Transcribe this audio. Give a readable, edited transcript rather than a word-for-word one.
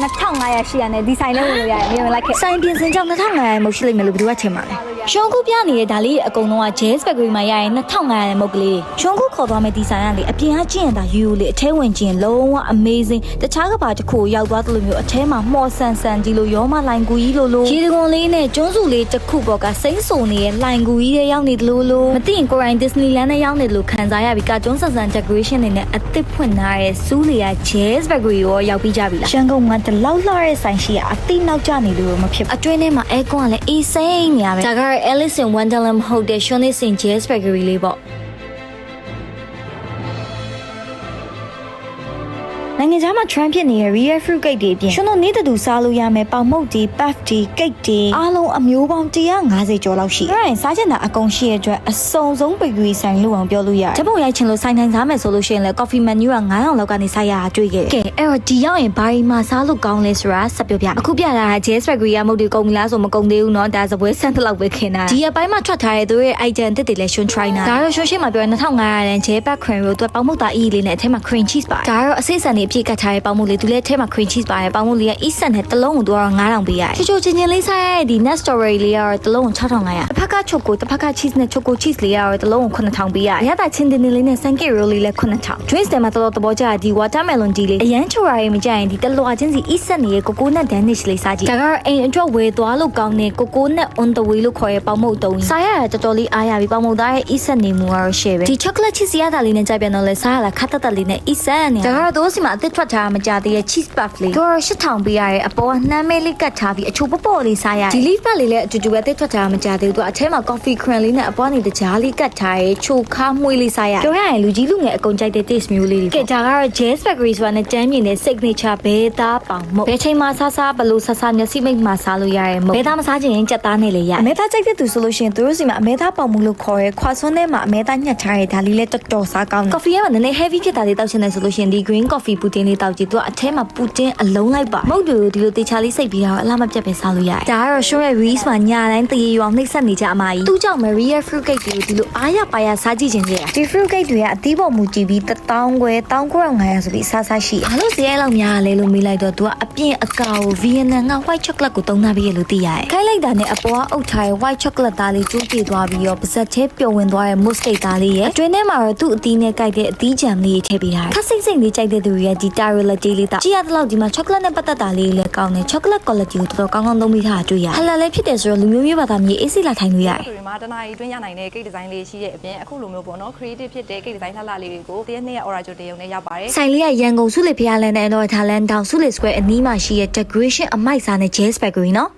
2500ရှိရတယ်ဒီဆိုင်လေးဝင်လို့ရတယ်မြင်လိုက်ခဲ့ဆိုင်ပြင်စင်ကြောင့်2500မဟုတ်ရှိလိမ့်မယ်လို့ဘယ်သူကထင်ပါလဲရှုံးခုပြနေတဲ့ဒါလေးအကုန်လုံးက Jazz Factory မှာရရင်2500မဟုတ်ကလေးရှုံးခုခေါ်သွားမယ့်ဒီဆိုင်ကလေအပြင်ကကျင့်ရတာယူယူလေးအထဲဝင်ကျင်လုံးဝ amazing တခြားကဘာတစ်ခုရောက်သွားသလိုမျိုးအထဲမှာမှော်ဆန်ဆန်ကြီးလို့ရောမလိုင်ကူကြီးလို့ရေတကွန်လေးနဲ့ကျွန်းစုလေးတစ်ခုပေါ်ကစိမ့်စုံနေတဲ့လိုင်ကူကြီးတွေရောက်နေသလိုလိုမသိရင်ကိုရိုင်း Disneyland နဲ့ရောက်နေလို့ခံစားရပြီးကကျွန်းဆန်ဆန် decoration တွေနဲ့အသစ်ဖွင့်ထားတဲ့စူးလီယာ Jazz Factory ရောရောက်ပြီးကြပြီလားရှမ်းကုန်းကတလောက်လှတဲ့ဆိုင်ရှိကအတိနောက်ကျနေလို့မဖြစ်ဘူးအတွင်းထဲမှာအဲကွန်ကလည်းအေးစိမ့်နေရပဲဒါကတော့ Alice in Wonderland မဟုတ်တဲ့ Shonix in Jazz Factory လေးပေါ့နိုင်ငံခြားမှာ trend ဖြစ်နေတဲ့ real fruit cake တွေအပြင်ကျွန်တော်နေ့တူစားလို့ရမယ်ပေါင်မုတ်တီ puff တီ cake တီအားလုံးအမျိုးပေါင်း150ကျော်လောက်ရှိတယ်။အဲ့ဒါစားချင်တာအကုန်ရှိရတဲ့အတွက်အစုံဆုံး bakery ဆိုင်လို့အောင်ပြောလို့ရတယ်။ဓပုံရိုက်ချင်လို့ဆိုင်တိုင်းစားမယ်ဆိုလို့ရှိရင်လည်း coffee menu က9000လောက်ကနေစားရတာတွေ့ခဲ့တယ်။ကဲအဲ့တော့ဒီရောက်ရင်ဘာရီမှာစားလို့ကောင်းလဲဆိုတာဆက်ပြောပြ။အခုပြတာက Jazz Factory ကမုတ်တီကုန်ပြီလားဆိုမကုန်သေးဘူးเนาะဒါစပွဲဆန်းတလောက်ပဲခင်တာ။ဒီအပိုင်းမှာထွက်ထားတဲ့သူရဲ့ item တစ်တွေလည်း shun try နာ။ဒါတော့ shun ရှင်းမှာပြောရင်2500ရန် J-Pack cream တို့အတွက်ပေါင်မုတ်သားအီးလေးနဲ့အထက်မှာ cream cheese ပါတယ်။ဒါတော့အစိမ့်ဆန်တွေအပြည့်ကတ်ထားတဲ့ပေါင်မုတ်လေးသူလည်းထဲမှာ cream cheese ပါတယ်ပေါင်မုတ်လေးက instant နဲ့တစ်လုံးကိုတော့9000ပေးရတယ်ချိုချင်းချင်းလေးစားရတဲ့ဒီ nut strawberry လေးကတော့တစ်လုံးကို6500တစ်ဖက်ကချိုကိုတစ်ဖက်က cheese နဲ့ choco cheese လေးကတော့တစ်လုံးကို9000ပေးရတယ်ရတာချင်းတင်းလေးနဲ့ sankey roll လေးလည်း9000 drinks တွေမှာတော်တော်ကြဒီ watermelon ကြီးလေးအရန်ချိုရရင်မကြရင်ဒီတလွာချင်းစီ instant ရဲ့ coconut danish လေးစားကြည့်ဒါကတော့အိမ်အတွက်ဝယ်သွားလို့ကောင်းတဲ့ coconut on the way လို့ခေါ်တဲ့ပေါင်မုတ်တုံးစားရတာတော်တော်လေးအားရပြီးပေါင်မုတ်သားရဲ့ instant နေမှုကတော့ share ပဲဒီ chocolate cheese ရတာလေးနဲ့ကြိုက်ပြန်တော့လဲစားရတာခတ်တက်လေးနဲ့ instant နဲ့ဒါကတော့တို့စီမှာအသစ်ထွက်ထားမှကြားသေးရဲ့ cheese puff လေးတော့8000ပေးရတဲ့အပေါ်ကနှမ်းမဲလေးကတ်ထားပြီးအချိုပေါ့ပေါ့လေးစားရဒီ leaf လေးလည်းအတူတူပဲတိတ်ထွက်ထားမှကြားသေးဘူးသူအထဲမှာ coffee cream လေးနဲ့အပေါ်နေတကြားလေးကတ်ထားရဲ့ချိုခါမွှေးလေးစားရပြောရရင်လူကြီးလူငယ်အကုန်ကြိုက်တဲ့ taste မျိုးလေးတွေကဲဒါကတော့ Jazz Factory ဆိုတာနဲ့တန်းမြင်တဲ့ signature ဘဲသားပေါင်မုတ်ဘဲချိန်မှာစားဘလို့ဆမျက်စိမိတ်မှာစားလို့ရရဲ့မုတ်ဘဲသားမစားချင်ရင်ကြက်သားနဲ့လည်းရအမဲသားကြိုက်တဲ့သူဆိုလို့ရှိရင်သူတို့စီမှာအမဲသားပေါင်မုတ်လို့ခေါ်ရဲခွာဆွန်းထဲမှာအမဲသားညှက်ထားရဲဒါလေးလည်းတော်တော်စားကောင်းတယ် coffee ကနည်းနည်း heavy ဖြစ်တာလေးတောက်ချင်တယ်ဆိုလို့ရှိရင်ဒီ green coffee pudding လေးတောက်ကြည့်သူကအထဲမှာ pudding အလုံးလိုက်ပါမုတ်တို့ဒီလိုတေချာလေးစိတ်ပြီးတော့အလားမပြတ်ပဲစားလို့ရတယ်ဒါကတော့ show ရဲ့ reels မှာညာတိုင်းတရေရောင်နှိမ့်ဆက်နေကြအမကြီးသူ့ကြောင့် Maria fruit cake တွေကိုဒီလိုအားရပါရစားကြည့်ခြင်းကြဒီ fruit cake တွေကအသီးပေါ်မူကြည့်ပြီး1000ခွဲ1900ဆိုပြီးစားရှိဘာလို့ဇရဲလောက်များလဲလို့မေးလိုက်တော့သူကအပြင်အကာကို Vietnam က white chocolate ကိုတုံးထားပြီးရလို့သိရတယ်ခိုင်းလိုက်တာနဲ့အပေါ်ကအုပ်ထားရဲ့ white chocolate သားလေးကျိုးပြေသွားပြီးတော့ပါဇက်သေးပျော်ဝင်သွားတဲ့ mousse cake သားလေးရဲ့အတွင်းထဲမှာတော့သူ့အသီးနဲ့ကိုက်တဲ့အသီးကြံလေးထည့်ပေးထားတယ်ခက်စိမ့်စိမ့်လေးကြိုက်တဲ့သူတွေကဒီ Taro latte လေးတောက်ကြည့်ရတဲ့လောက်ဒီမှာ chocolate နဲ့ပတ်သက်တာလေးလည်းကောင်းတယ် chocolate quality ကိုတော်တော်ကောင်းသုံးပြီးထားတွေ့ရတယ်ဟလာလည်းဖြစ်တယ်ဆိုတော့လူမျိုးမျိုးဘာသာမြေအေးစိလာထိုင်လို့ရတယ်ဒီမှာတနားရီတွင်းရနိုင်တဲ့ cake design လေးရှိတဲ့အပြင်အခုလိုမျိုးပေါ့နော် creative ဖြစ်တဲ့ cake design လှလှလေးတွေကိုတရက်နှစ်ရက် order ကြိုတင်ရုံနဲ့ရောက်ပါတယ်ဆိုင်လေးကရန်ကုန်စုလေဖျားလန်နဲ့တော့ထားလန်တောင်စုလေ square အနီးမှာရှိတဲ့ decoration အမိုက်စားနဲ့ Jazz Factory နော်